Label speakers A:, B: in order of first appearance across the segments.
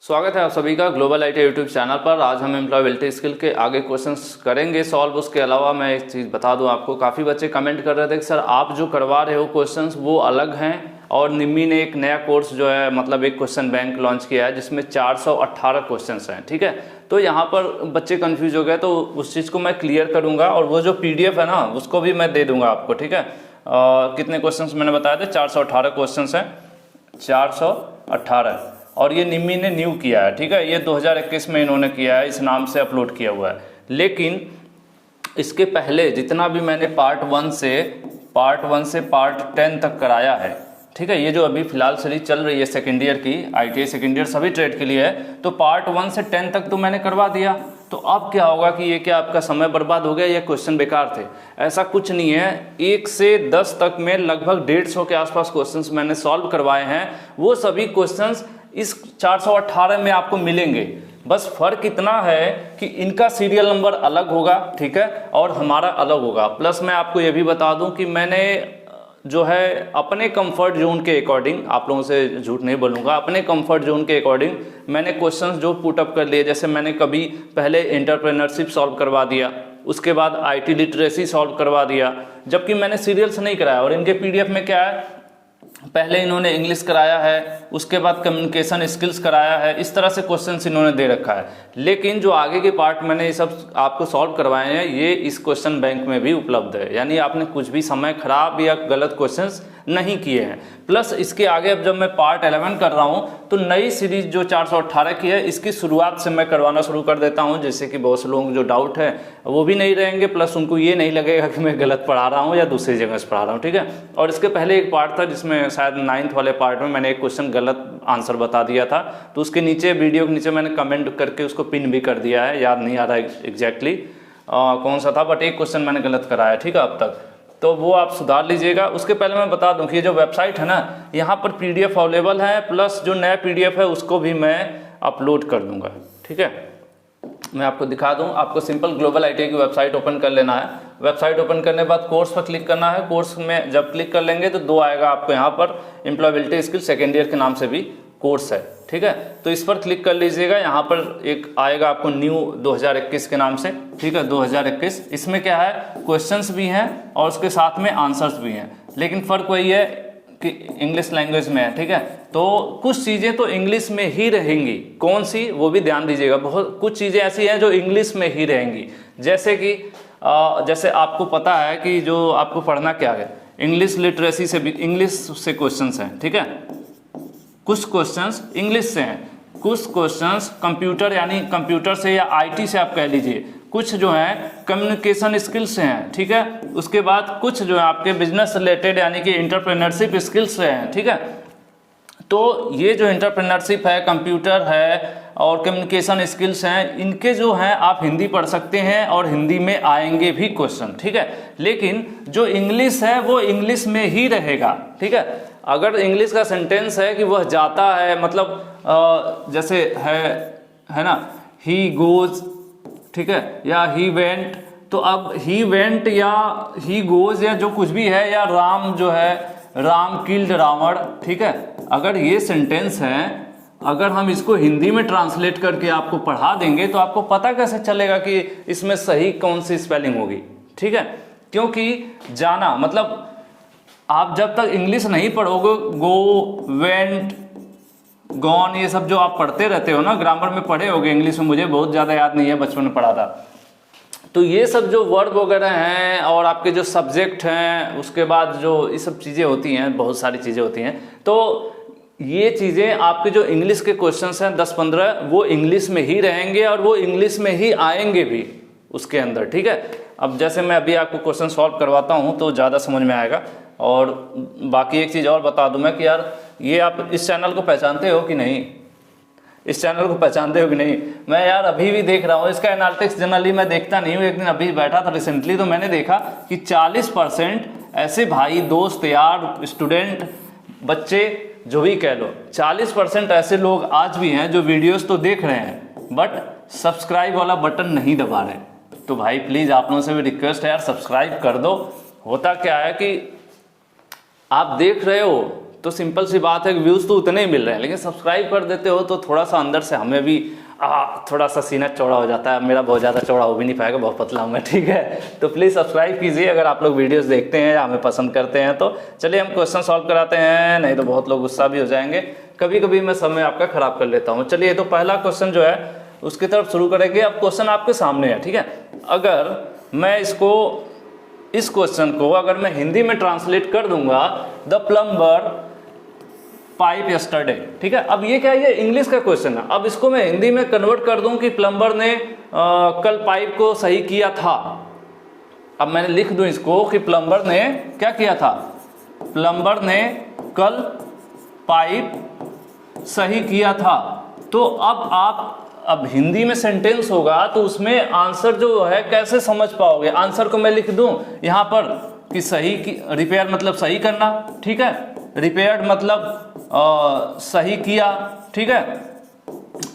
A: स्वागत है आप सभी का ग्लोबल आईटी यूट्यूब चैनल पर। आज हम एम्प्लॉयबिलिटी स्किल के आगे क्वेश्चंस करेंगे सॉल्व। उसके अलावा मैं एक चीज़ बता दूं आपको, काफ़ी बच्चे कमेंट कर रहे थे कि सर आप जो करवा रहे हो क्वेश्चंस वो अलग हैं, और निम्मी ने एक नया कोर्स जो है मतलब एक क्वेश्चन बैंक लॉन्च किया है जिसमें 418 क्वेश्चंस हैं। ठीक है, तो यहाँ पर बच्चे कन्फ्यूज हो गए, तो उस चीज़ को मैं क्लियर करूँगा और वो जो PDF है ना उसको भी मैं दे दूँगा आपको। ठीक है, कितने क्वेश्चन मैंने बताया था? 418 क्वेश्चन हैं, 418। और ये निम्मी ने न्यू किया है। ठीक है, ये 2021 में इन्होंने किया है, इस नाम से अपलोड किया हुआ है। लेकिन इसके पहले जितना भी मैंने पार्ट 1 से पार्ट 10 तक कराया है, ठीक है, ये जो अभी फिलहाल सीरीज चल रही है सेकेंड ईयर की, ITI सेकेंड ईयर सभी ट्रेड के लिए है, तो पार्ट 1 से 10 तक तो मैंने करवा दिया। तो अब क्या होगा कि ये क्या आपका समय बर्बाद हो गया, ये क्वेश्चन बेकार थे? ऐसा कुछ नहीं है। 1 से 10 तक में लगभग 150 के आसपास क्वेश्चंस मैंने सॉल्व करवाए हैं। वो सभी क्वेश्चंस इस 418 में आपको मिलेंगे। बस फर्क इतना है कि इनका सीरियल नंबर अलग होगा, ठीक है, और हमारा अलग होगा। प्लस मैं आपको ये भी बता दूं कि मैंने जो है अपने कंफर्ट जोन के अकॉर्डिंग, आप लोगों से झूठ नहीं बोलूँगा, अपने कंफर्ट जोन के अकॉर्डिंग मैंने क्वेश्चंस जो पुटअप कर लिए। जैसे मैंने कभी पहले एंटरप्रेन्योरशिप सॉल्व करवा दिया, उसके बाद IT लिटरेसी सॉल्व करवा दिया, जबकि मैंने सीरियल से नहीं कराया। और इनके PDF में क्या है, पहले इन्होंने इंग्लिश कराया है, उसके बाद कम्युनिकेशन स्किल्स कराया है, इस तरह से क्वेश्चंस इन्होंने दे रखा है। लेकिन जो आगे के पार्ट मैंने ये सब आपको सॉल्व करवाए हैं, ये इस क्वेश्चन बैंक में भी उपलब्ध है। यानी आपने कुछ भी समय खराब या गलत क्वेश्चंस नहीं किए हैं। प्लस इसके आगे अब जब मैं पार्ट 11 कर रहा हूँ तो नई सीरीज जो 418 की है, इसकी शुरुआत से मैं करवाना शुरू कर देता हूँ, जैसे कि बहुत से लोगों जो डाउट है वो भी नहीं रहेंगे। प्लस उनको ये नहीं लगेगा कि मैं गलत पढ़ा रहा हूँ या दूसरी जगह से पढ़ा रहा हूँ। ठीक है, और इसके पहले एक पार्ट था जिसमें शायद 9th वाले पार्ट में मैंने एक क्वेश्चन गलत आंसर बता दिया था, तो उसके नीचे वीडियो के नीचे मैंने कमेंट करके उसको पिन भी कर दिया है। याद नहीं आ रहा एग्जैक्टली कौन सा था, बट एक क्वेश्चन मैंने गलत कराया। ठीक है, अब तक तो वो आप सुधार लीजिएगा। उसके पहले मैं बता दूं कि ये जो वेबसाइट है ना, यहाँ पर PDF अवेलेबल है, प्लस जो नया PDF है उसको भी मैं अपलोड कर दूंगा। ठीक है, मैं आपको दिखा दूं। आपको सिंपल ग्लोबल ITI की वेबसाइट ओपन कर लेना है। वेबसाइट ओपन करने के बाद कोर्स पर क्लिक करना है। कोर्स में जब क्लिक कर लेंगे तो 2 आएगा आपको यहाँ पर, एम्प्लॉयबिलिटी स्किल सेकेंड ईयर के नाम से भी कोर्स है। ठीक है, तो इस पर क्लिक कर लीजिएगा। यहाँ पर एक आएगा आपको न्यू 2021 के नाम से। ठीक है, 2021। इसमें क्या है, क्वेश्चंस भी हैं और उसके साथ में आंसर्स भी हैं, लेकिन फ़र्क वही है कि इंग्लिश लैंग्वेज में है। ठीक है, तो कुछ चीज़ें तो इंग्लिश में ही रहेंगी। कौन सी, वो भी ध्यान दीजिएगा। बहुत कुछ चीज़ें ऐसी हैं जो इंग्लिश में ही रहेंगी, जैसे कि जैसे आपको पता है कि जो आपको पढ़ना क्या है, इंग्लिश लिटरेसी से भी इंग्लिश से क्वेश्चंस हैं। ठीक है, कुछ क्वेश्चंस इंग्लिश से हैं, कुछ क्वेश्चंस कंप्यूटर यानी कंप्यूटर से या IT से आप कह लीजिए, कुछ जो है कम्युनिकेशन स्किल्स से हैं। ठीक है, उसके बाद कुछ जो है आपके बिजनेस रिलेटेड यानी कि एंटरप्रेन्योरशिप स्किल्स से हैं। ठीक है, तो ये जो एंटरप्रेन्योरशिप है, कंप्यूटर है और कम्युनिकेशन स्किल्स हैं, इनके जो हैं आप हिंदी पढ़ सकते हैं और हिंदी में आएंगे भी क्वेश्चन। ठीक है, लेकिन जो इंग्लिश है वो इंग्लिश में ही रहेगा। ठीक है, अगर इंग्लिश का सेंटेंस है कि वह जाता है, मतलब जैसे है ना, ही गोज, ठीक है, या ही वेंट, तो अब ही वेंट या ही गोज या जो कुछ भी है, या राम जो है, राम किल्ड रावण। ठीक है, अगर ये सेंटेंस है, अगर हम इसको हिंदी में ट्रांसलेट करके आपको पढ़ा देंगे तो आपको पता कैसे चलेगा कि इसमें सही कौन सी स्पेलिंग होगी? ठीक है, क्योंकि जाना मतलब आप जब तक इंग्लिश नहीं पढ़ोगे, गो, वेंट, गॉन, ये सब जो आप पढ़ते रहते हो ना, ग्रामर में पढ़े होगे इंग्लिश में, मुझे बहुत ज़्यादा याद नहीं है, बचपन में पढ़ा था। तो ये सब जो वर्ब वगैरह हैं और आपके जो सब्जेक्ट हैं, उसके बाद जो ये सब चीज़ें होती हैं, बहुत सारी चीज़ें होती हैं, तो ये चीज़ें आपके जो इंग्लिश के क्वेश्चंस हैं 10-15, वो इंग्लिश में ही रहेंगे और वो इंग्लिश में ही आएंगे भी उसके अंदर। ठीक है, अब जैसे मैं अभी आपको क्वेश्चन सॉल्व करवाता हूँ तो ज़्यादा समझ में आएगा। और बाकी एक चीज़ और बता दूं मैं कि यार, ये आप इस चैनल को पहचानते हो कि नहीं? इस चैनल को पहचानते हो कि नहीं? मैं यार अभी भी देख रहा हूँ इसका एनालिटिक्स। जनरली मैं देखता नहीं हूँ, एक दिन अभी बैठा था रिसेंटली तो मैंने देखा कि 40% ऐसे भाई दोस्त यार स्टूडेंट बच्चे जो भी कह लो, 40% ऐसे लोग आज भी हैं जो वीडियोस तो देख रहे हैं बट सब्सक्राइब वाला बटन नहीं दबा रहे। तो भाई प्लीज़ आप लोगों से भी रिक्वेस्ट है यार, सब्सक्राइब कर दो। होता क्या है कि आप देख रहे हो तो सिंपल सी बात है कि व्यूज़ तो उतने ही मिल रहे हैं, लेकिन सब्सक्राइब कर देते हो तो थोड़ा सा अंदर से हमें भी थोड़ा सा सीना चौड़ा हो जाता है। मेरा बहुत ज़्यादा चौड़ा हो भी नहीं पाएगा, बहुत पतला हूँ मैं, ठीक है। तो प्लीज़ सब्सक्राइब कीजिए अगर आप लोग वीडियोस देखते हैं या हमें पसंद करते हैं। तो चलिए हम क्वेश्चन सॉल्व कराते हैं, नहीं तो बहुत लोग गुस्सा भी हो जाएंगे। कभी कभी मैं समय आपका ख़राब कर लेता हूँ। चलिए तो पहला क्वेश्चन जो है उसकी तरफ शुरू करेंगे। अब क्वेश्चन आपके सामने है, ठीक है। अगर मैं इस क्वेश्चन को अगर मैं हिंदी में ट्रांसलेट कर दूंगा, द प्लम्बर पाइप यस्टरडे, ठीक है। अब ये क्या है, ये इंग्लिश का क्वेश्चन है। अब इसको मैं हिंदी में कन्वर्ट कर दूं कि प्लम्बर ने कल पाइप को सही किया था। अब मैंने लिख दूं इसको कि प्लम्बर ने क्या किया था, प्लम्बर ने कल पाइप सही किया था। तो अब हिंदी में सेंटेंस होगा तो उसमें आंसर जो है कैसे समझ पाओगे। आंसर को मैं लिख दूं यहाँ पर कि सही की, रिपेयर मतलब सही करना, ठीक है। रिपेयर्ड मतलब सही किया, ठीक है।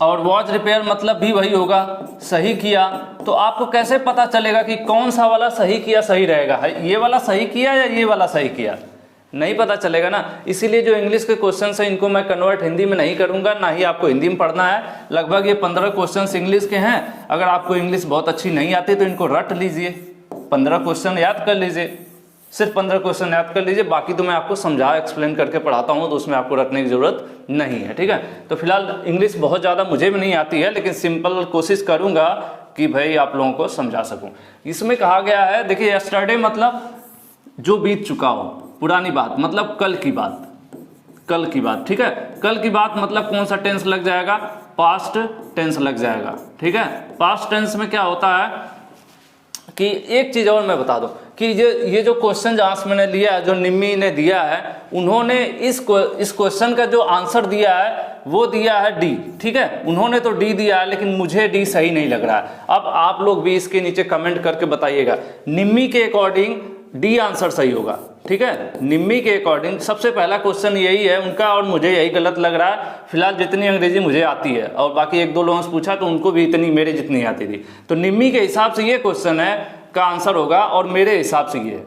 A: और वॉज रिपेयर मतलब भी वही होगा, सही किया। तो आपको कैसे पता चलेगा कि कौन सा वाला सही किया सही रहेगा, ये वाला सही किया या ये वाला सही किया, नहीं पता चलेगा ना। इसीलिए जो इंग्लिश के क्वेश्चन है इनको मैं कन्वर्ट हिंदी में नहीं करूंगा, ना ही आपको हिंदी में पढ़ना है। लगभग ये 15 क्वेश्चन इंग्लिश के हैं। अगर आपको इंग्लिश बहुत अच्छी नहीं आती तो इनको रट लीजिए, 15 क्वेश्चन याद कर लीजिए, सिर्फ 15 क्वेश्चन याद कर लीजिए। बाकी तो मैं आपको समझा एक्सप्लेन करके पढ़ाता हूँ, तो उसमें आपको रटने की ज़रूरत नहीं है, ठीक है। तो फिलहाल इंग्लिश बहुत ज़्यादा मुझे भी नहीं आती है, लेकिन सिंपल कोशिश करूँगा कि भाई आप लोगों को समझा सकूँ। इसमें कहा गया है, देखिए यस्टरडे मतलब जो बीत चुका हो, पुरानी बात, मतलब कल की बात, कल की बात, ठीक है। कल की बात मतलब कौन सा टेंस लग जाएगा, पास्ट टेंस लग जाएगा, ठीक है। पास्ट टेंस में क्या होता है कि एक चीज़ और मैं बता दूं कि ये जो क्वेश्चन जहाँ से मैंने लिया है, जो निम्मी ने दिया है, उन्होंने इस क्वेश्चन का जो आंसर दिया है वो दिया है डी, ठीक है। उन्होंने तो डी दिया है, लेकिन मुझे डी सही नहीं लग रहा है। अब आप लोग भी इसके नीचे कमेंट करके बताइएगा, निम्मी के अकॉर्डिंग डी आंसर सही होगा, ठीक है। निम्मी के अकॉर्डिंग सबसे पहला क्वेश्चन यही है उनका, और मुझे यही गलत लग रहा है। फिलहाल जितनी अंग्रेजी मुझे आती है, और बाकी एक दो लोगों से पूछा तो उनको भी इतनी मेरे जितनी आती थी। तो निम्मी के हिसाब से ये क्वेश्चन है का आंसर होगा, और मेरे हिसाब से ये,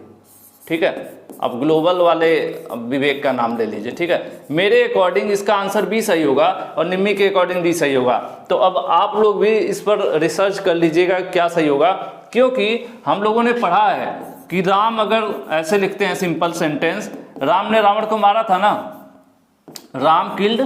A: ठीक है। अब ग्लोबल वाले विवेक का नाम ले लीजिए, ठीक है। मेरे अकॉर्डिंग इसका आंसर बी सही होगा और निम्मी के अकॉर्डिंग डी सही होगा। तो अब आप लोग भी इस पर रिसर्च कर लीजिएगा क्या सही होगा, क्योंकि हम लोगों ने पढ़ा है कि राम, अगर ऐसे लिखते हैं सिंपल सेंटेंस, राम ने रावण को मारा था ना, राम किल्ड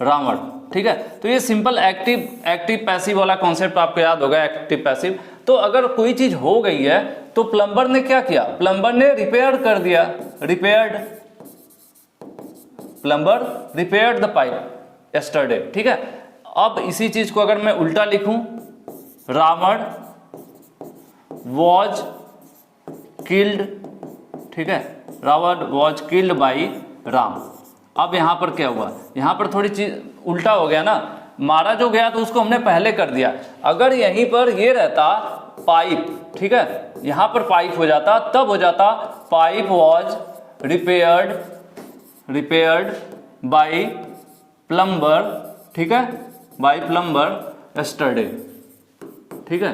A: रावण, ठीक है। तो ये सिंपल एक्टिव पैसिव वाला कॉन्सेप्ट आपको याद होगा, एक्टिव पैसिव। तो अगर कोई चीज हो गई है तो प्लम्बर ने क्या किया, प्लम्बर ने रिपेयर कर दिया, repaired, plumber repaired the pipe yesterday, ठीक है। अब इसी चीज को अगर मैं उल्टा लिखूं, रावण वॉज किल्ड, ठीक है, Ravan was killed by Ram. अब यहां पर क्या हुआ, यहां पर थोड़ी चीज उल्टा हो गया ना, मारा जो गया तो उसको हमने पहले कर दिया। अगर यहीं पर ये रहता पाइप, ठीक है, यहां पर पाइप हो जाता, तब हो जाता pipe was repaired by plumber, ठीक है, बाई प्लम्बर यस्टरडे, ठीक है,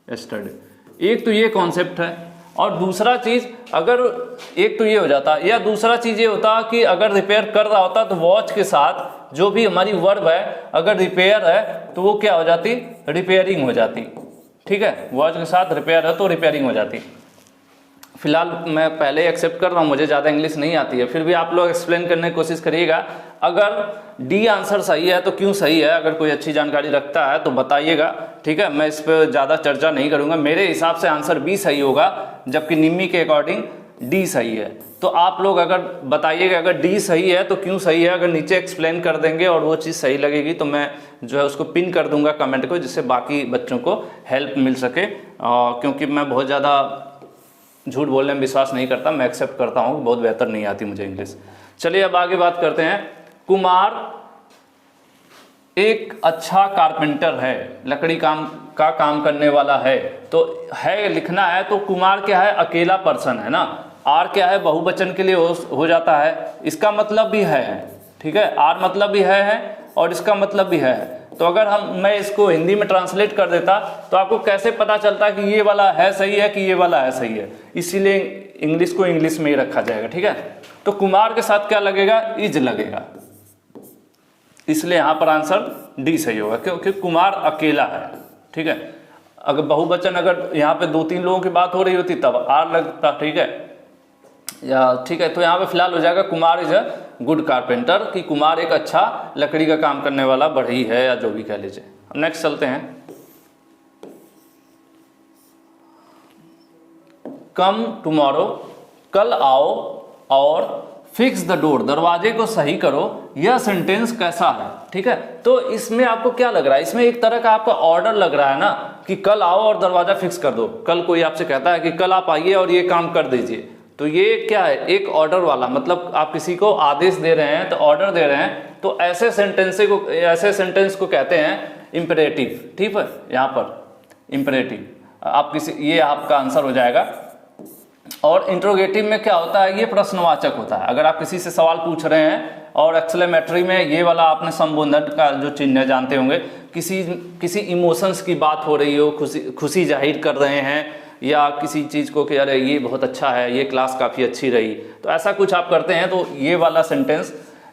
A: यस्टरडे। एक तो ये कॉन्सेप्ट है, और दूसरा चीज, अगर एक तो ये हो जाता, या दूसरा चीज ये होता कि अगर रिपेयर कर रहा होता तो वॉच के साथ जो भी हमारी वर्ब है, अगर रिपेयर है तो वो क्या हो जाती, रिपेयरिंग हो जाती, ठीक है। वॉच के साथ रिपेयर है तो रिपेयरिंग हो जाती। फिलहाल मैं पहले एक्सेप्ट कर रहा हूँ, मुझे ज़्यादा इंग्लिश नहीं आती है, फिर भी आप लोग एक्सप्लेन करने की कोशिश करिएगा। अगर डी आंसर सही है तो क्यों सही है, अगर कोई अच्छी जानकारी रखता है तो बताइएगा, ठीक है। मैं इस पर ज़्यादा चर्चा नहीं करूँगा। मेरे हिसाब से आंसर बी सही होगा, जबकि निम्मी के अकॉर्डिंग डी सही है। तो आप लोग अगर बताइएगा अगर डी सही है तो क्यों सही है, अगर नीचे एक्सप्लेन कर देंगे और वो चीज़ सही लगेगी तो मैं जो है उसको पिन कर दूंगा कमेंट को, जिससे बाकी बच्चों को हेल्प मिल सके। क्योंकि मैं बहुत ज़्यादा झूठ बोलने में विश्वास नहीं करता, मैं एक्सेप्ट करता हूँ बहुत बेहतर नहीं आती मुझे इंग्लिश। चलिए अब आगे बात करते हैं। कुमार एक अच्छा कारपेंटर है, लकड़ी का काम करने वाला है। तो है लिखना है तो कुमार क्या है, अकेला पर्सन है ना। आर क्या है, बहुवचन के लिए हो जाता है, इसका मतलब भी है, ठीक है। आर मतलब भी है और इसका मतलब भी है। तो अगर मैं इसको हिंदी में ट्रांसलेट कर देता तो आपको कैसे पता चलता कि ये वाला है सही है कि ये वाला है सही है। इसीलिए इंग्लिश को इंग्लिश में ही रखा जाएगा, ठीक है। तो कुमार के साथ क्या लगेगा, इज लगेगा, इसलिए यहां पर आंसर डी सही होगा, क्योंकि कुमार अकेला है। ठीक है, अगर बहुवचन अगर यहाँ पे 2-3 लोगों की बात हो रही होती तब आर लगता। ठीक है, या ठीक है, तो यहाँ पे फिलहाल हो जाएगा Kumar is a good carpenter, कि कुमार एक अच्छा लकड़ी का काम करने वाला बढ़ई है, या जो भी कह लीजिए। नेक्स्ट चलते हैं, कम टुमारो, कल आओ और फिक्स द डोर, दरवाजे को सही करो, यह सेंटेंस कैसा है। ठीक है, तो इसमें आपको क्या लग रहा है, इसमें एक तरह का आपका ऑर्डर लग रहा है ना, कि कल आओ और दरवाजा फिक्स कर दो। कल कोई आपसे कहता है कि कल आप आइए और ये काम कर दीजिए, तो ये क्या है, एक ऑर्डर वाला, मतलब आप किसी को आदेश दे रहे हैं, तो ऑर्डर दे रहे हैं, तो ऐसे सेंटेंस को कहते हैं इंपेरेटिव। ठीक है, यहाँ पर इंपेरेटिव, आप किसी, ये आपका आंसर हो जाएगा। और इंट्रोगेटिव में क्या होता है, ये प्रश्नवाचक होता है। अगर आप किसी से सवाल पूछ रहे हैं, और एक्सक्लेमेटरी में ये वाला आपने संबोधन का जो चिन्ह जानते होंगे, किसी इमोशंस की बात हो रही हो, खुशी जाहिर कर रहे हैं, या किसी चीज़ को कि अरे ये बहुत अच्छा है, ये क्लास काफ़ी अच्छी रही, तो ऐसा कुछ आप करते हैं, तो ये वाला सेंटेंस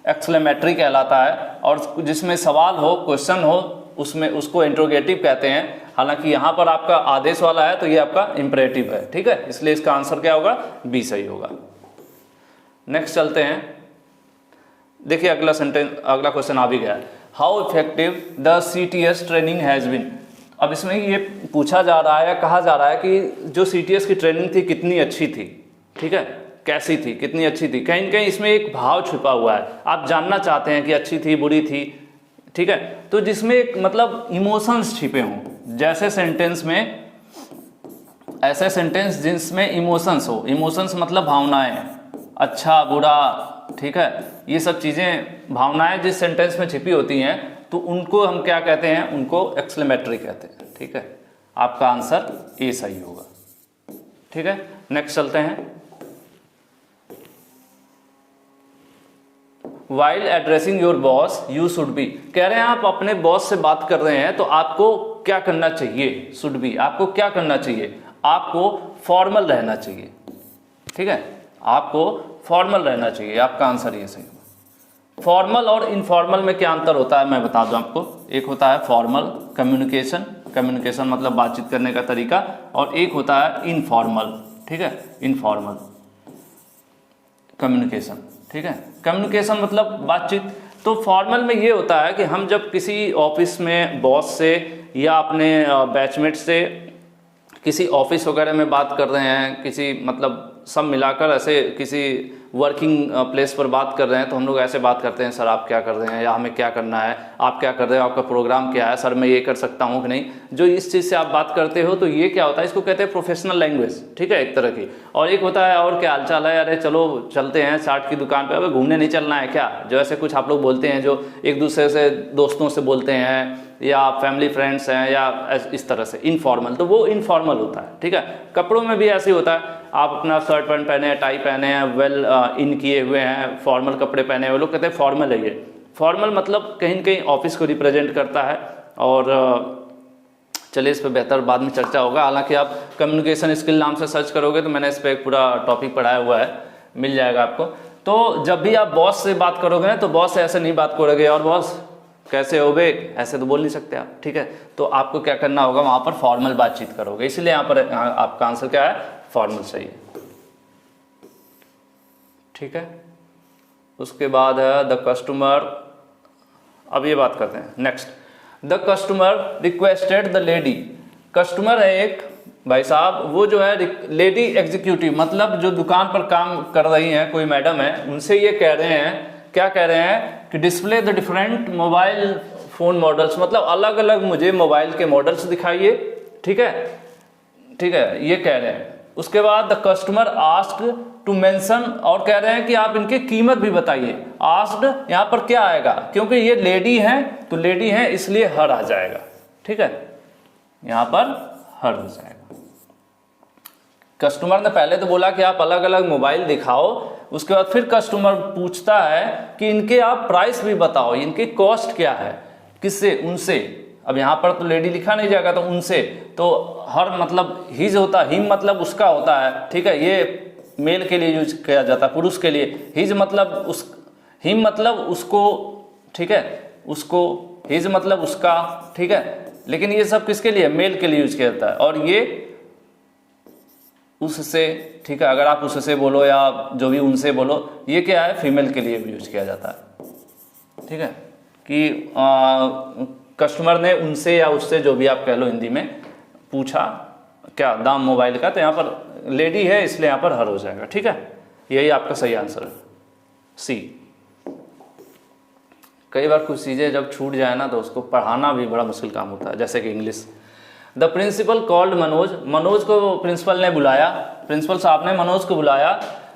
A: एक्सक्लेमेटरी कहलाता है। और जिसमें सवाल हो, क्वेश्चन हो, उसमें उसको इंट्रोगेटिव कहते हैं। हालांकि यहाँ पर आपका आदेश वाला है, तो ये आपका इंपरेटिव है। ठीक है, इसलिए इसका आंसर क्या होगा, बी सही होगा। नेक्स्ट चलते हैं, देखिए अगला अगला क्वेश्चन आ भी गया, how effective the CTS training has been. अब इसमें ये पूछा जा रहा है, कहा जा रहा है कि जो CTS की ट्रेनिंग थी कितनी अच्छी थी। ठीक है, कैसी थी, कितनी अच्छी थी, कहीं न कहीं इसमें एक भाव छुपा हुआ है, आप जानना चाहते हैं कि अच्छी थी, बुरी थी। ठीक है, तो जिसमें एक मतलब इमोशंस छिपे हों, जैसे सेंटेंस में, ऐसे सेंटेंस जिसमें इमोशंस हो, इमोशंस मतलब भावनाएं, अच्छा बुरा, ठीक है, ये सब चीज़ें, भावनाएं जिस सेंटेंस में छिपी होती हैं, तो उनको हम क्या कहते हैं, उनको एक्सक्लेमेटरी कहते हैं। ठीक है, आपका आंसर ए सही होगा। ठीक है, नेक्स्ट चलते हैं, while addressing your boss you should be, कह रहे हैं आप अपने बॉस से बात कर रहे हैं, तो आपको क्या करना चाहिए, शुड बी, आपको क्या करना चाहिए, आपको फॉर्मल रहना चाहिए। ठीक है, आपको फॉर्मल रहना चाहिए, आपका आंसर ये सही होगा। फॉर्मल और इनफॉर्मल में क्या अंतर होता है मैं बता दूं आपको, एक होता है फॉर्मल कम्युनिकेशन, कम्युनिकेशन मतलब बातचीत करने का तरीका, और एक होता है इनफॉर्मल। ठीक है, इनफॉर्मल कम्युनिकेशन। ठीक है, कम्युनिकेशन मतलब बातचीत। तो फॉर्मल में ये होता है कि हम जब किसी ऑफिस में बॉस से या अपने बैचमेट से किसी ऑफिस वगैरह में बात कर रहे हैं, किसी मतलब सब मिलाकर ऐसे किसी वर्किंग प्लेस पर बात कर रहे हैं, तो हम लोग ऐसे बात करते हैं, सर आप क्या कर रहे हैं, या हमें क्या करना है, आप क्या कर रहे हो, आपका प्रोग्राम क्या है, सर मैं ये कर सकता हूँ कि नहीं। जो इस चीज़ से आप बात करते हो, तो ये क्या होता है, इसको कहते हैं प्रोफेशनल लैंग्वेज। ठीक है, एक तरह की। और एक होता है और क्या हालचाल है, अरे चलो चलते हैं चाट की दुकान पर, अबे घूमने नहीं चलना है क्या, जो ऐसे कुछ आप लोग बोलते हैं, जो एक दूसरे से दोस्तों से बोलते हैं, या फैमिली फ्रेंड्स हैं, या इस तरह से इनफॉर्मल, तो वो इनफॉर्मल होता है। ठीक है, कपड़ों में भी ऐसे ही होता है, आप अपना शर्ट पैंट पहने हैं, टाई पहने हैं, वेल इन किए हुए हैं, फॉर्मल कपड़े पहने हैं, वो लोग कहते हैं फॉर्मल है। ये फॉर्मल मतलब कहीं न कहीं ऑफिस को रिप्रेजेंट करता है। और चलिए इस पर बेहतर बाद में चर्चा होगा। हालांकि आप कम्युनिकेशन स्किल नाम से सर्च करोगे तो मैंने इस पर एक पूरा टॉपिक पढ़ाया हुआ है, मिल जाएगा आपको। तो जब भी आप बॉस से बात करोगे ना, तो बॉस से ऐसे नहीं बात करोगे, और बॉस कैसे हो बे, ऐसे तो बोल नहीं सकते आप। ठीक है, तो आपको क्या करना होगा, वहाँ पर फॉर्मल बातचीत करोगे, इसलिए यहाँ पर आपका आंसर क्या है, फॉर्मल सही है। ठीक है, उसके बाद है द कस्टमर। अब ये बात करते हैं next, the customer requested the lady. Customer है एक भाई साहब, वो जो है लेडी एग्जीक्यूटिव, मतलब जो दुकान पर काम कर रही हैं, कोई मैडम है, उनसे ये कह रहे हैं, क्या कह रहे हैं कि display the different mobile phone models, मतलब अलग अलग मुझे मोबाइल के मॉडल्स दिखाइए। ठीक है, ठीक है, ये कह रहे हैं। उसके बाद the customer asked to mention, और कह रहे हैं कि आप इनकी कीमत भी बताइए। आस्क्ड यहाँ पर क्या आएगा, क्योंकि ये लेडी है, तो लेडी है इसलिए हर आ जाएगा। ठीक है, यहाँ पर हर हो जाएगा। कस्टमर ने पहले तो बोला कि आप अलग अलग मोबाइल दिखाओ, उसके बाद फिर कस्टमर पूछता है कि इनके आप प्राइस भी बताओ, इनकी कॉस्ट क्या है, किससे, उनसे। अब यहाँ पर तो लेडी लिखा नहीं जाएगा, तो उनसे, तो हर मतलब हिज होता, हिम मतलब उसका होता है। ठीक है, ये मेल के लिए यूज किया जाता है, पुरुष के लिए। हिज मतलब हिम मतलब उसको, ठीक है, उसको। हिज मतलब उसका, ठीक है। लेकिन ये सब किसके लिए? मेल के लिए यूज किया जाता है। और ये उससे, ठीक है, अगर आप उससे बोलो या जो भी उनसे बोलो, ये क्या है? फीमेल के लिए भी यूज किया जाता है, ठीक है। कि कस्टमर ने उनसे या उससे, जो भी आप कह लो हिंदी में, पूछा क्या दाम मोबाइल का, तो यहाँ पर लेडी है इसलिए यहाँ पर हर हो जाएगा, ठीक है। यही आपका सही आंसर है, सी। कई बार कुछ चीज़ें जब छूट जाए ना तो उसको पढ़ाना भी बड़ा मुश्किल काम होता है, जैसे कि English. The principal called Manoj, Manoj को प्रिंसिपल ने बुलाया, प्रिंसिपल साहब ने मनोज को बुलाया।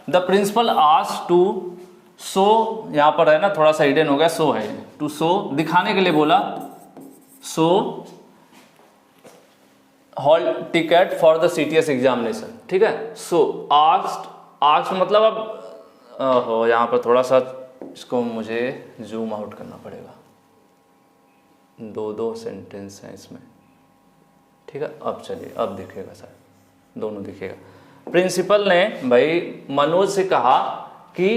A: The principal asked to show, यहाँ पर है ना थोड़ा सा हिडन हो गया, शो है, टू शो दिखाने के लिए बोला, show hall ticket for the CTS examination, ठीक है। सो आस्क्ड मतलब अब हो यहाँ पर थोड़ा सा इसको मुझे जूम आउट करना पड़ेगा, दो सेंटेंस हैं इसमें, ठीक है। अब चलिए, अब दिखेगा सर, दोनों दिखेगा। प्रिंसिपल ने भाई मनोज से कहा कि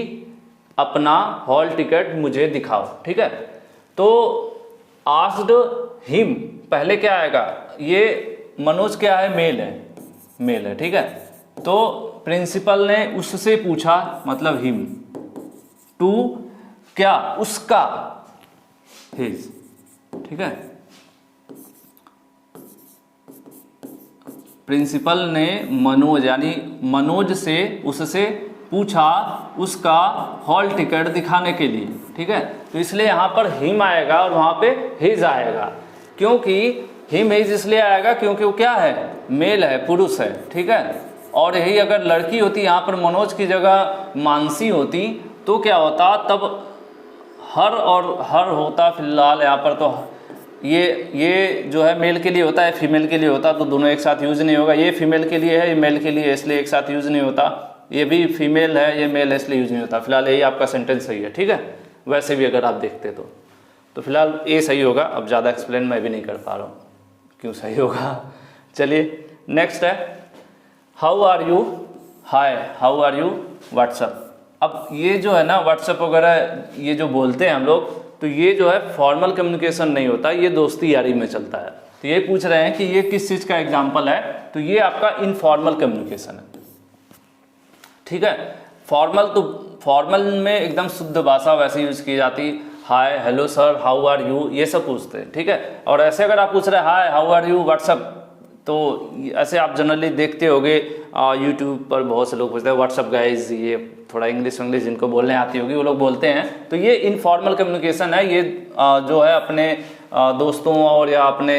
A: अपना हॉल टिकट मुझे दिखाओ, ठीक है। तो आस्क्ड हिम, पहले क्या आएगा? ये मनोज क्या है? मेल है, मेल है, ठीक है। तो प्रिंसिपल ने उससे पूछा, मतलब हिम, टू क्या? उसका, हिज, ठीक है। प्रिंसिपल ने मनोज यानी मनोज से, उससे पूछा उसका हॉल टिकट दिखाने के लिए, ठीक है। तो इसलिए यहाँ पर हिम आएगा और वहाँ पे हिज आएगा, क्योंकि हिम हिज इसलिए आएगा क्योंकि वो क्या है? मेल है, पुरुष है, ठीक है। और यही अगर लड़की होती, यहाँ पर मनोज की जगह मानसी होती, तो क्या होता? तब हर और हर होता। फिलहाल यहाँ पर तो ये जो है मेल के लिए होता है, फीमेल के लिए होता, तो दोनों एक साथ यूज नहीं होगा। ये फीमेल के लिए है, ये मेल के लिए है, इसलिए एक साथ यूज नहीं होता। ये भी फीमेल है, ये मेल है, इसलिए यूज नहीं होता। फिलहाल यही आपका सेंटेंस सही है, ठीक है। वैसे भी अगर आप देखते तो फिलहाल ये सही होगा। अब ज़्यादा एक्सप्लेन मैं भी नहीं कर पा रहा हूँ क्यों सही होगा। चलिए नेक्स्ट है, how are you, hi, how are you, what's up. अब ये जो है ना व्हाट्सएप वगैरह ये जो बोलते हैं हम लोग, तो ये जो है फॉर्मल कम्युनिकेशन नहीं होता, ये दोस्ती यारी में चलता है। तो ये पूछ रहे हैं कि ये किस चीज़ का एग्जाम्पल है, तो ये आपका इनफॉर्मल कम्युनिकेशन है, ठीक है। फॉर्मल तो फॉर्मल में एकदम शुद्ध भाषा वैसे यूज की जाती, hi, hello sir, how are you, ये सब पूछते हैं, ठीक है। और ऐसे अगर आप पूछ रहे हैं हाय, हाउ आर यू, व्हाट्सअप, तो ऐसे आप जनरली देखते होंगे यूट्यूब पर बहुत से लोग पूछते हैं व्हाट्सअप गाइज, ये थोड़ा इंग्लिश जिनको बोलने आती होगी वो लोग बोलते हैं। तो ये इनफॉर्मल कम्युनिकेशन है, ये जो है अपने दोस्तों और या अपने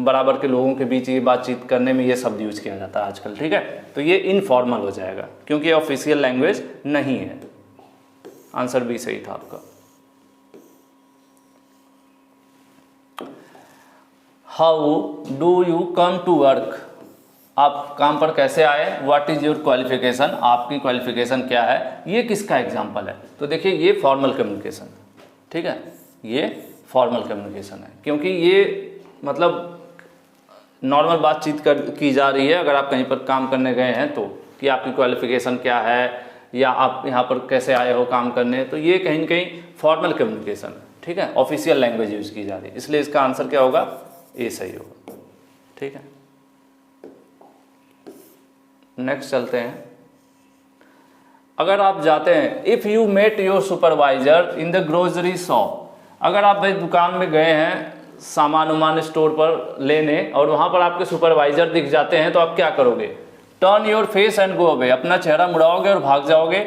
A: बराबर के लोगों के बीच ये बातचीत करने में ये शब्द यूज किया जाता है आजकल, ठीक है। तो ये इनफॉर्मल हो जाएगा क्योंकि ये ऑफिशियल लैंग्वेज नहीं है। आंसर बी सही था आपका। How do you come to work, आप काम पर कैसे आए। व्हाट इज योर क्वालिफिकेशन, आपकी क्वालिफिकेशन क्या है। ये किसका एग्जाम्पल है, तो देखिए ये फॉर्मल कम्युनिकेशन, ठीक है, ये फॉर्मल कम्युनिकेशन है क्योंकि ये मतलब नॉर्मल बातचीत की जा रही है। अगर आप कहीं पर काम करने गए हैं तो कि आपकी क्वालिफिकेशन क्या है या आप यहाँ पर कैसे आए हो काम करने, तो ये कहीं न कहीं फॉर्मल कम्युनिकेशन है, ठीक है, ऑफिशियल लैंग्वेज यूज की जा रही है, इसलिए इसका आंसर क्या होगा, ये सही होगा, ठीक है। नेक्स्ट चलते हैं। अगर आप जाते हैं, if you met your supervisor in the grocery shop, अगर आप भाई दुकान में गए हैं सामान उमान स्टोर पर लेने और वहाँ पर आपके सुपरवाइजर दिख जाते हैं, तो आप क्या करोगे। Turn your face and go away, अपना चेहरा मुड़ाओगे और भाग जाओगे।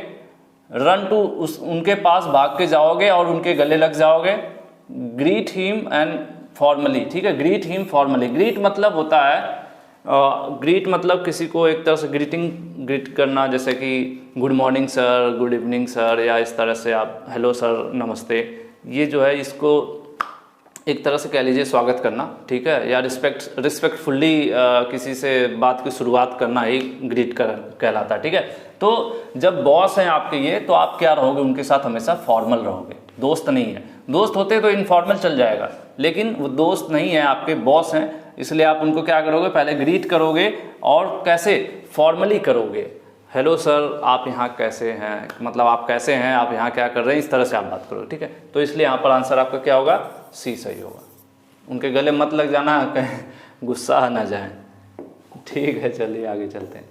A: रन टू, उनके पास भाग के जाओगे और उनके गले लग जाओगे। ग्रीट हिम एंड फॉर्मली, ठीक है, ग्रीट हिम फॉर्मली। ग्रीट मतलब होता है ग्रीट मतलब किसी को एक तरह से ग्रीट करना, जैसे कि good morning sir, good evening sir, या इस तरह से आप हेलो सर, नमस्ते, ये जो है इसको एक तरह से कह लीजिए स्वागत करना, ठीक है, या रिस्पेक्टफुल्ली किसी से बात की शुरुआत करना ही ग्रीट कहलाता है, ठीक है। तो जब बॉस हैं आपके ये, तो आप क्या रहोगे उनके साथ, हमेशा फॉर्मल रहोगे, दोस्त नहीं है। दोस्त होते तो इनफॉर्मल चल जाएगा, लेकिन वो दोस्त नहीं है, आपके बॉस हैं, इसलिए आप उनको क्या करोगे, पहले ग्रीट करोगे और कैसे, फॉर्मली करोगे, हेलो सर आप यहाँ कैसे हैं, मतलब आप कैसे हैं, आप यहाँ क्या कर रहे हैं, इस तरह से आप बात करो, ठीक है। तो इसलिए यहाँ पर आंसर आपका क्या होगा, सी सही होगा। उनके गले मत लग जाना, कहीं गुस्सा ना जाए, ठीक है। चलिए आगे चलते हैं।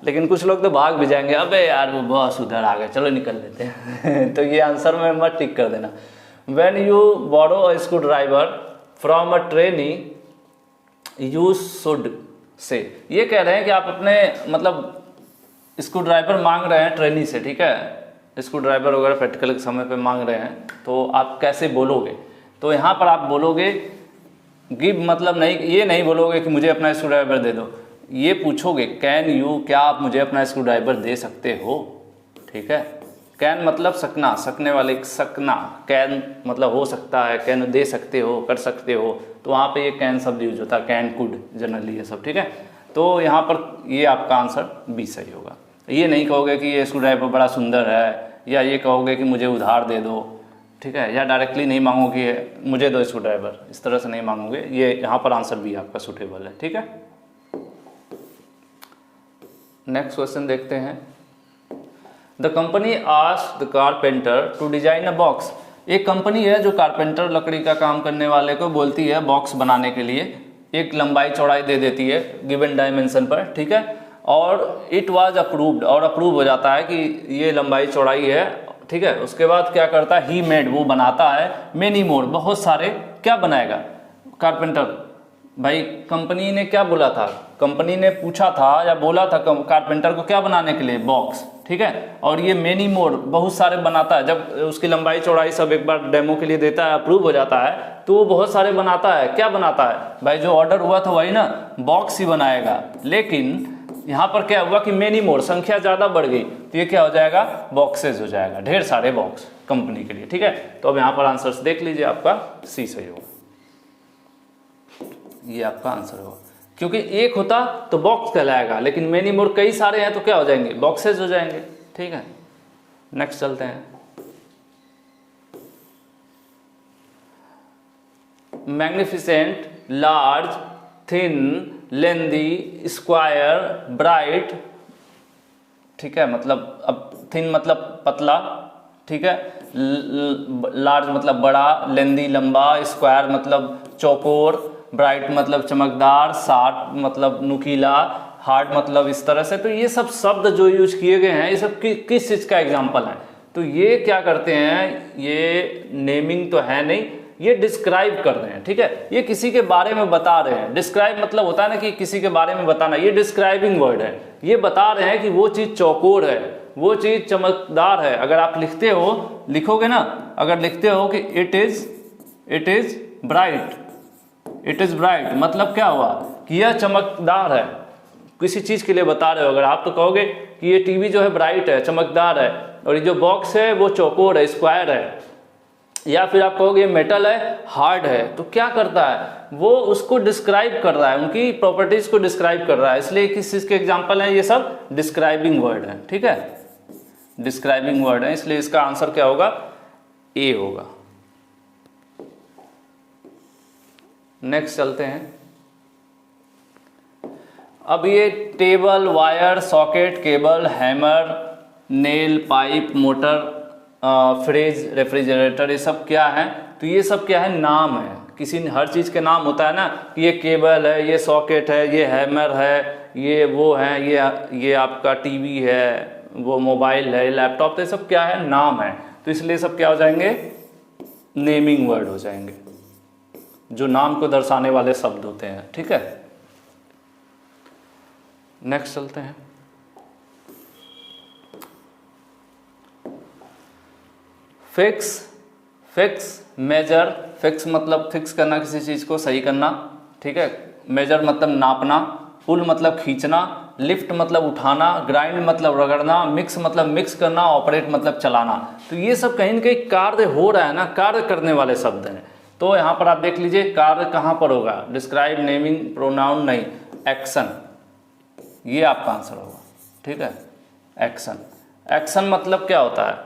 A: लेकिन कुछ लोग तो भाग भी जाएंगे, अबे यार वो बॉस उधर आ गए, चलो निकल लेते हैं तो ये आंसर में मत टिक कर देना। When you borrow a screw driver from a trainee you should say, ये कह रहे हैं कि आप अपने मतलब स्क्रू ड्राइवर मांग रहे हैं ट्रेनी से, ठीक है। स्क्रू ड्राइवर वगैरह प्रैक्टिकल के समय पे मांग रहे हैं, तो आप कैसे बोलोगे। तो यहाँ पर आप बोलोगे गिव, मतलब नहीं, ये नहीं बोलोगे कि मुझे अपना स्क्रू ड्राइवर दे दो, ये पूछोगे कैन यू, क्या आप मुझे अपना स्क्रू ड्राइवर दे सकते हो, ठीक है। कैन मतलब सकना, सकने वाले सकना, कैन मतलब हो सकता है, कैन दे सकते हो, कर सकते हो, तो वहाँ पे ये कैन शब्द यूज होता है, कैन कुड जनरली ये सब, ठीक है। तो यहाँ पर ये आपका आंसर बी सही होगा। ये नहीं कहोगे कि ये स्क्रू ड्राइवर बड़ा सुंदर है, या ये कहोगे कि मुझे उधार दे दो, ठीक है, या डायरेक्टली नहीं मांगोगे कि मुझे दो स्क्रू ड्राइवर, इस तरह से नहीं मांगोगे। ये यहाँ पर आंसर बी आपका सूटेबल है, ठीक है। नेक्स्ट क्वेश्चन देखते हैं। The company asked the carpenter to design a box. एक कंपनी है जो कारपेंटर लकड़ी का काम करने वाले को बोलती है बॉक्स बनाने के लिए, एक लंबाई चौड़ाई दे देती है गिवन डायमेंशन पर, ठीक है, और इट वाज अप्रूव्ड, और अप्रूव हो जाता है कि ये लंबाई चौड़ाई है, ठीक है। उसके बाद क्या करता है, ही मेड, वो बनाता है मेनी मोर, बहुत सारे, क्या बनाएगा कारपेंटर भाई। कंपनी ने क्या बोला था, कंपनी ने पूछा था या बोला था कारपेंटर को क्या बनाने के लिए, बॉक्स, ठीक है। और ये मेनी मोर, बहुत सारे बनाता है। जब उसकी लंबाई चौड़ाई सब एक बार डेमो के लिए देता है, अप्रूव हो जाता है, तो वो बहुत सारे बनाता है। क्या बनाता है भाई, जो ऑर्डर हुआ था वही ना, बॉक्स ही बनाएगा। लेकिन यहाँ पर क्या हुआ कि मेनी मोर, संख्या ज़्यादा बढ़ गई, तो ये क्या हो जाएगा, बॉक्सेज हो जाएगा, ढेर सारे बॉक्स कंपनी के लिए, ठीक है। तो अब यहाँ पर आंसर्स देख लीजिए, आपका सी सही होगा, ये आपका आंसर होगा। क्योंकि एक होता तो बॉक्स कहलाएगा, लेकिन मेनी मोर कई सारे हैं तो क्या हो जाएंगे, बॉक्सेज हो जाएंगे, ठीक है। नेक्स्ट चलते हैं। मैग्निफिसेंट, लार्ज, थिन, लेंदी, स्क्वायर, ब्राइट, ठीक है, मतलब अब थिन मतलब पतला, ठीक है, लार्ज मतलब बड़ा, लेंदी लंबा, स्क्वायर मतलब चौकोर, ब्राइट मतलब चमकदार, शार्प मतलब नुकीला, हार्ड मतलब इस तरह से। तो ये सब शब्द जो यूज किए गए हैं, ये सब किस चीज़ का एग्जाम्पल है, तो ये क्या करते हैं, ये नेमिंग तो है नहीं, ये डिस्क्राइब कर रहे हैं, ठीक है। ये किसी के बारे में बता रहे हैं। डिस्क्राइब मतलब होता है ना कि किसी के बारे में बताना, ये डिस्क्राइबिंग वर्ड है। ये बता रहे हैं कि वो चीज़ चौकोर है, वो चीज़ चमकदार है। अगर आप लिखते हो, लिखोगे ना, अगर लिखते हो कि it is bright, it is bright, मतलब क्या हुआ कि यह चमकदार है, किसी चीज के लिए बता रहे हो। अगर आप तो कहोगे कि ये टीवी जो है ब्राइट है, चमकदार है, और ये जो बॉक्स है वो चौकोर है, स्क्वायर है, या फिर आप कहोगे मेटल है, हार्ड है, तो क्या करता है, वो उसको डिस्क्राइब कर रहा है, उनकी प्रॉपर्टीज को डिस्क्राइब कर रहा है। इसलिए किस चीज के एग्जाम्पल है, ये सब डिस्क्राइबिंग वर्ड है, ठीक है, डिस्क्राइबिंग वर्ड है। इसलिए इसका आंसर क्या होगा, ए होगा। नेक्स्ट चलते हैं। अब ये table, wire, socket, cable, hammer, nail, pipe, motor, fridge, refrigerator, ये सब क्या है, तो ये सब क्या है, नाम है। किसी हर चीज़ के नाम होता है ना, कि ये केबल है, ये सॉकेट है, ये हैमर है, ये वो है, ये आपका टीवी है, वो मोबाइल है, लैपटॉप, तो ये सब क्या है, नाम है। तो इसलिए सब क्या हो जाएंगे, नेमिंग वर्ड हो जाएंगे, जो नाम को दर्शाने वाले शब्द होते हैं, ठीक है। नेक्स्ट चलते हैं। फिक्स, मेजर, फिक्स मतलब फिक्स करना, किसी चीज को सही करना, ठीक है। मेजर मतलब नापना, पुल मतलब खींचना, लिफ्ट मतलब उठाना, ग्राइंड मतलब रगड़ना, मिक्स मतलब मिक्स करना, ऑपरेट मतलब चलाना। तो ये सब कहीं ना कहीं कार्य हो रहा है ना, कार्य करने वाले शब्द हैं। तो यहाँ पर आप देख लीजिए कार्य कहाँ पर होगा, डिस्क्राइब, नेमिंग, प्रोनाउन नहीं, एक्शन, ये आपका आंसर होगा, ठीक है। एक्शन, एक्शन मतलब क्या होता है,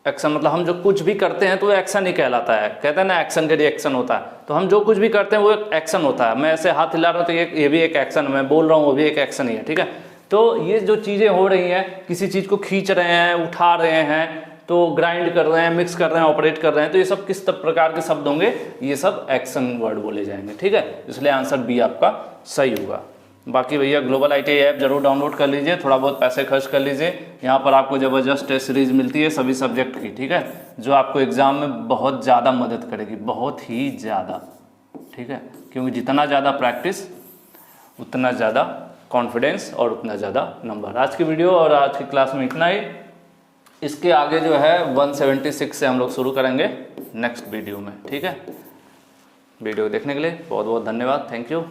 A: एक्शन मतलब हम जो कुछ भी करते हैं तो एक्शन ही कहलाता है। कहते हैं ना एक्शन के रिएक्शन होता है, तो हम जो कुछ भी करते हैं वो एक एक्शन होता है। मैं ऐसे हाथ हिला रहा हूँ तो ये भी एक एक्शन, मैं बोल रहा हूँ वो भी एक एक्शन ही है, ठीक है। तो ये जो चीज़ें हो रही हैं, किसी चीज़ को खींच रहे हैं, उठा रहे हैं, तो ग्राइंड कर रहे हैं, मिक्स कर रहे हैं, ऑपरेट कर रहे हैं, तो ये सब किस प्रकार के शब्द होंगे? ये सब एक्शन वर्ड बोले जाएंगे, ठीक है। इसलिए आंसर बी आपका सही होगा। बाकी भैया ग्लोबल ITI ऐप जरूर डाउनलोड कर लीजिए, थोड़ा बहुत पैसे खर्च कर लीजिए। यहाँ पर आपको ज़बरदस्त टेस्ट सीरीज मिलती है सभी सब्जेक्ट की, ठीक है, जो आपको एग्जाम में बहुत ज़्यादा मदद करेगी, बहुत ही ज़्यादा, ठीक है। क्योंकि जितना ज़्यादा प्रैक्टिस उतना ज़्यादा कॉन्फिडेंस और उतना ज़्यादा नंबर। आज की वीडियो और आज की क्लास में इतना ही। इसके आगे जो है 176 से हम लोग शुरू करेंगे नेक्स्ट वीडियो में, ठीक है। वीडियो देखने के लिए बहुत बहुत धन्यवाद, थैंक यू।